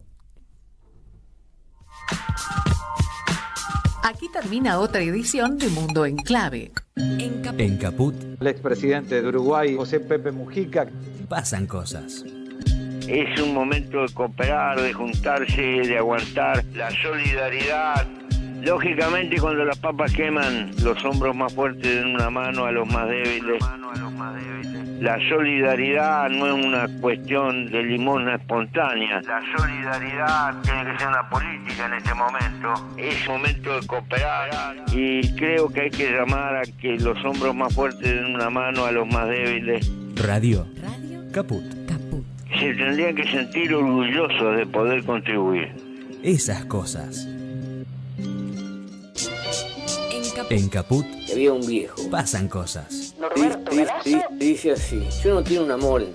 Aquí termina otra edición de Mundo en Clave. En Caput, el expresidente de Uruguay, José Pepe Mujica. Pasan cosas. Es un momento de cooperar, de juntarse, de aguantar la solidaridad. Lógicamente, cuando las papas queman, los hombros más fuertes den una mano a los más débiles. La solidaridad no es una cuestión de limosna espontánea. La solidaridad tiene que ser una política en este momento. Es momento de cooperar y creo que hay que llamar a que los hombros más fuertes den una mano a los más débiles. Radio Caput. Se tendrían que sentir orgullosos de poder contribuir. Esas cosas. En Caput había un viejo. Pasan cosas. Dice así: yo no tengo un amor.